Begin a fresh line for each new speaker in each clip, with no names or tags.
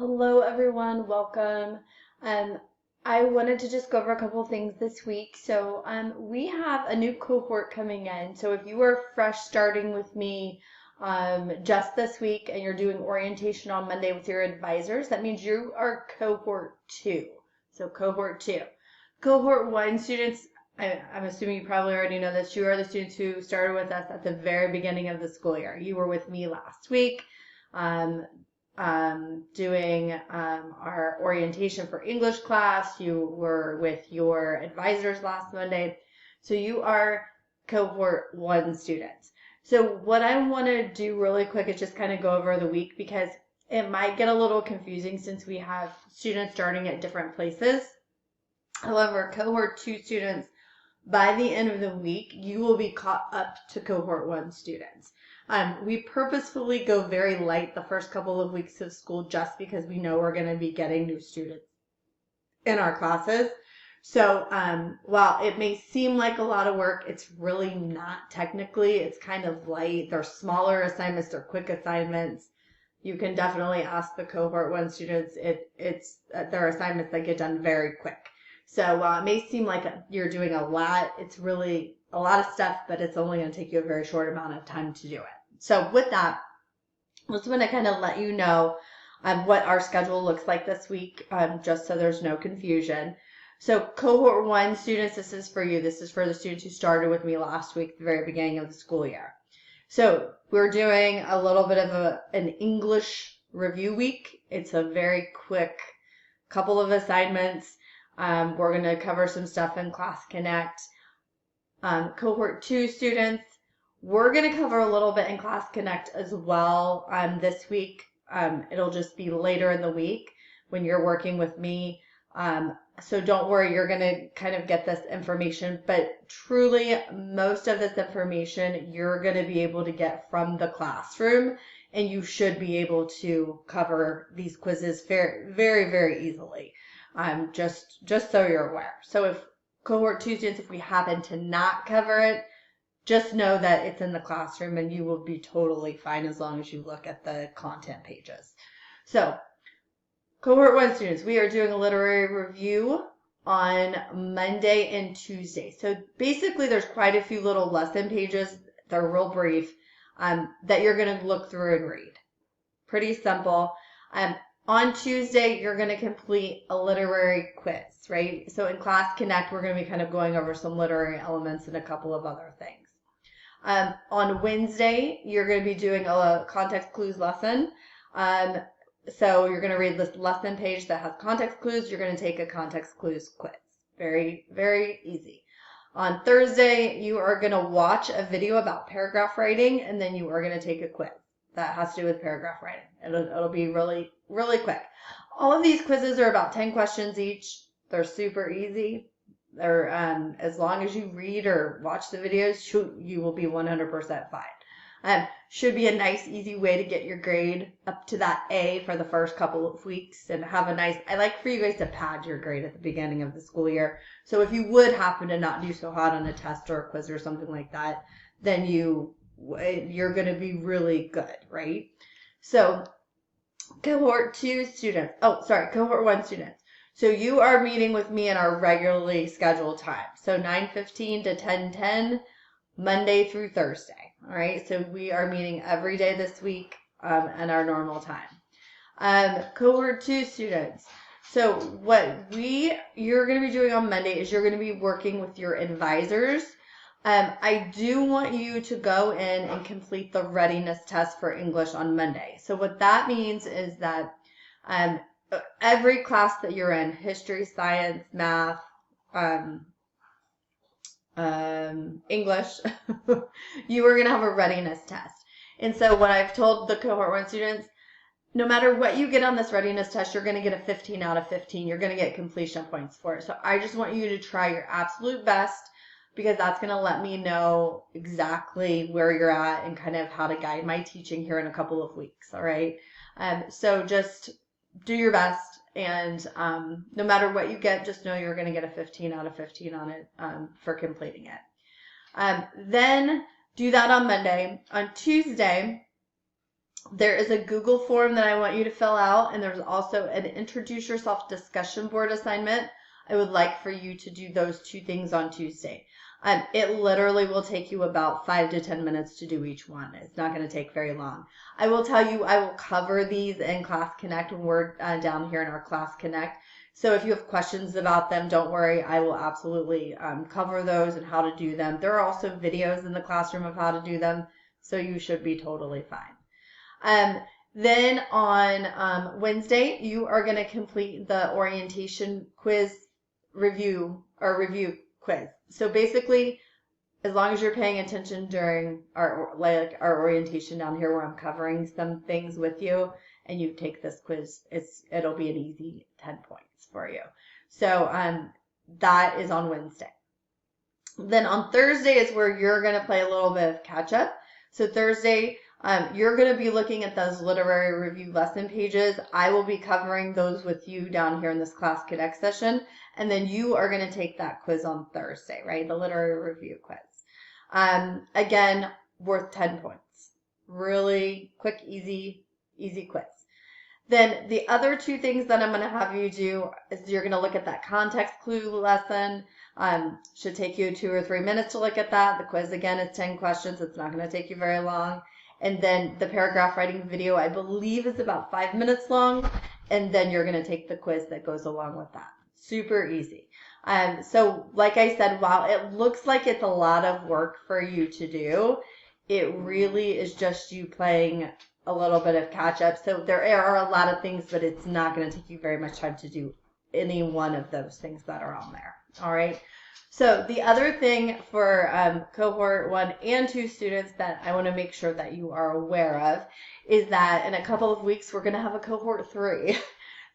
Hello, everyone. Welcome. Um, I wanted to just go over a couple things this week. We have a new cohort coming in. So if you are fresh starting with me just this week and you're doing orientation on Monday with your advisors, that means you are cohort two. So cohort two. Cohort one students, I'm assuming you probably already know this. You are the students who started with us at the very beginning of the school year. You were with me last week. Um, doing our orientation for English class. You were with your advisors last Monday. So you are cohort one students. So what I want to do really quick is just kind of go over the week because it might get a little confusing since we have students starting at different places. However, cohort two students, by the end of the week, you will be caught up to cohort one students. We purposefully go very light the first couple of weeks of school just because we know we're going to be getting new students in our classes. So while it may seem like a lot of work, it's really not technically. It's kind of light. They're smaller assignments. They're quick assignments. You can definitely ask the cohort one students. They're assignments that get done very quick. So while it may seem like you're doing a lot, it's really a lot of stuff, but it's only going to take you a very short amount of time to do it. So with that, I just want to kind of let you know what our schedule looks like this week, just so there's no confusion. So cohort one students, this is for you. This is for the students who started with me last week, the very beginning of the school year. So we're doing a little bit of an English review week. It's a very quick couple of assignments. We're going to cover some stuff in Class Connect. Cohort two students, we're going to cover a little bit in Class Connect as well this week. It'll just be later in the week when you're working with me. So don't worry, you're going to kind of get this information, but truly most of this information you're going to be able to get from the classroom, and you should be able to cover these quizzes very, very, very easily. Just so you're aware. So if cohort two students, if we happen to not cover it, just know that it's in the classroom and you will be totally fine as long as you look at the content pages. So cohort one students, we are doing a literary review on Monday and Tuesday. So basically there's quite a few little lesson pages. They're real brief that you're going to look through and read. Pretty simple. On Tuesday, you're going to complete a literary quiz, right? So in Class Connect, we're going to be kind of going over some literary elements and a couple of other things. On Wednesday, you're going to be doing a context clues lesson. So you're going to read this lesson page that has context clues. You're going to take a context clues quiz. Very, very easy. On Thursday, you are going to watch a video about paragraph writing, and then you are going to take a quiz that has to do with paragraph writing. It'll be really, really quick. All of these quizzes are about 10 questions each. They're super easy. They're as long as you read or watch the videos, you will be 100% fine. Should be a nice, easy way to get your grade up to that A for the first couple of weeks and have a nice, I like for you guys to pad your grade at the beginning of the school year. So if you would happen to not do so hot on a test or a quiz or something like that, then you're going to be really good, right? So cohort one students. So you are meeting with me in our regularly scheduled time. So 9:15 to 10:10, Monday through Thursday. All right. So we are meeting every day this week at our normal time. Cohort two students. So what you're going to be doing on Monday is you're going to be working with your advisors. I do want you to go in and complete the readiness test for English on Monday. So what that means is that every class that you're in, history, science, math, English, you are going to have a readiness test. And so what I've told the cohort one students, no matter what you get on this readiness test, you're going to get a 15 out of 15. You're going to get completion points for it. So I just want you to try your absolute best, because that's going to let me know exactly where you're at and kind of how to guide my teaching here in a couple of weeks. All right. So just do your best, and no matter what you get, just know you're going to get a 15 out of 15 on it for completing it. Then do that on Monday. On Tuesday, There is a Google form that I want you to fill out, and there's also an introduce yourself discussion board assignment. I would like for you to do those two things on Tuesday. It literally will take you about 5 to 10 minutes to do each one. It's not going to take very long. I will tell you, I will cover these in Class Connect when we're down here in our Class Connect. So if you have questions about them, don't worry. I will absolutely cover those and how to do them. There are also videos in the classroom of how to do them, so you should be totally fine. Then on Wednesday, you are going to complete the orientation quiz review quiz. So basically, as long as you're paying attention during our orientation down here where I'm covering some things with you and you take this quiz, it'll be an easy 10 points for you. So that is on Wednesday. Then on Thursday is where you're going to play a little bit of catch up. So Thursday, you're going to be looking at those literary review lesson pages. I will be covering those with you down here in this Class Connect session. And then you are going to take that quiz on Thursday, right? The literary review quiz. Again, worth 10 points. Really quick, easy quiz. Then the other two things that I'm going to have you do is you're going to look at that context clue lesson. Should take you 2 or 3 minutes to look at that. The quiz, again, is 10 questions. It's not going to take you very long. And then the paragraph writing video, I believe, is about 5 minutes long. And then you're going to take the quiz that goes along with that. Super easy. So like I said, while it looks like it's a lot of work for you to do, it really is just you playing a little bit of catch up. So there are a lot of things, but it's not going to take you very much time to do any one of those things that are on there. All right. So the other thing for Cohort 1 and 2 students that I want to make sure that you are aware of is that in a couple of weeks, we're going to have a Cohort 3.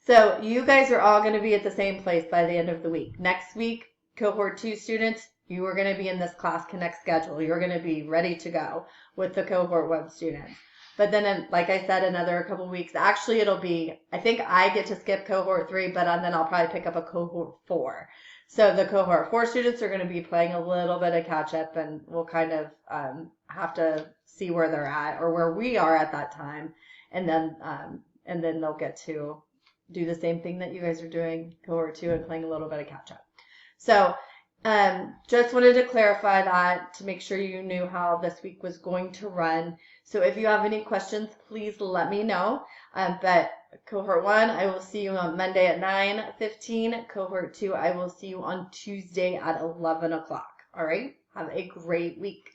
So you guys are all going to be at the same place by the end of the week. Next week, Cohort 2 students, you are going to be in this Class Connect schedule. You're going to be ready to go with the Cohort 1 students. But then, like I said, another couple of weeks, actually it'll be, I think I get to skip Cohort 3, but then I'll probably pick up a Cohort 4. So the Cohort 4 students are going to be playing a little bit of catch up, and we'll kind of have to see where they're at or where we are at that time. And then they'll get to do the same thing that you guys are doing, Cohort 2, and playing a little bit of catch up. So just wanted to clarify that to make sure you knew how this week was going to run. So if you have any questions, please let me know. But Cohort 1, I will see you on Monday at 9:15. Cohort 2, I will see you on Tuesday at 11 o'clock. All right? Have a great week.